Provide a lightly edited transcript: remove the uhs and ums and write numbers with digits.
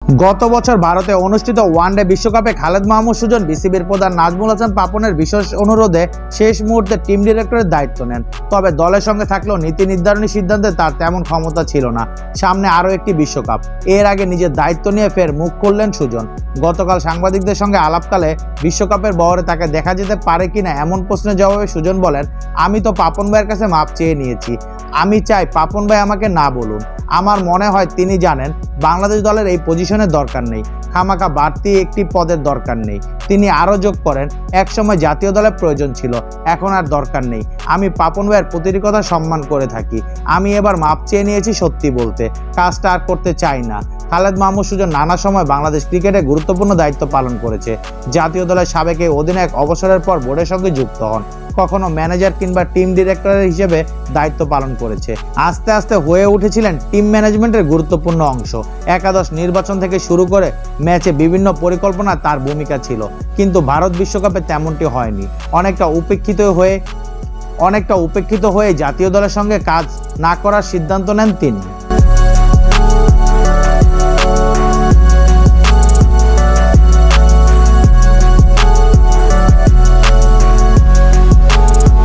গত বছর ভারতে অনুষ্ঠিত ওয়ানডে বিশ্বকাপে খালেদ মাহমুদ সুজন বিসিবির প্রধান নাজমুল হাসান পাপনের বিশেষ অনুরোধে শেষ মুহূর্তে টিম ডিরেক্টরের দায়িত্ব নেন। তবে দলের সঙ্গে থাকলেও নীতি নির্ধারণী সিদ্ধান্তে তার তেমন ক্ষমতা ছিল না। সামনে আরও একটি বিশ্বকাপ, এর আগে নিজের দায়িত্ব নিয়ে ফের মুখ খুললেন সুজন। গতকাল সাংবাদিকদের সঙ্গে আলাপকালে বিশ্বকাপের বহরে তাকে দেখা যেতে পারে কিনা এমন প্রশ্নের জবাবে সুজন বলেন, আমি তো পাপন ভাইয়ের কাছে মাপ চেয়ে নিয়েছি। আমি চাই পাপন ভাই আমাকে না বলুন। আমার মনে হয় তিনি জানেন বাংলাদেশ দলের এই পজিশনের দরকার নেই, খামাখা বাড়তি একটি পদের দরকার নেই। তিনি আরও যোগ করেন, একসময় জাতীয় দলের প্রয়োজন ছিল, এখন আর দরকার নেই। আমি পাপন ভাইয়ের প্রতিটি কথা সম্মান করে থাকি। আমি এবার মাপ চেয়ে নিয়েছি, সত্যি বলতে কাজটা আর করতে চাই না। খালেদ মাহমুদ সুজন নানা সময় বাংলাদেশ ক্রিকেটে গুরুত্বপূর্ণ দায়িত্ব পালন করেছে। জাতীয় দলের সাবেক এই অধিনায়ক অবসরের পর বোর্ডের সঙ্গে যুক্ত হন, কখনো ম্যানেজার কিংবা টিম ডিরেক্টরের হিসেবে দায়িত্ব পালন করেছে। আস্তে আস্তে হয়ে উঠেছিলেন টিম ম্যানেজমেন্টের গুরুত্বপূর্ণ অংশ। একাদশ নির্বাচন থেকে শুরু করে ম্যাচে বিভিন্ন পরিকল্পনা তার ভূমিকা ছিল, কিন্তু ভারত বিশ্বকাপে তেমনটি হয়নি। অনেকটা উপেক্ষিত হয়ে জাতীয় দলের সঙ্গে কাজ না করার সিদ্ধান্ত নেন তিনি।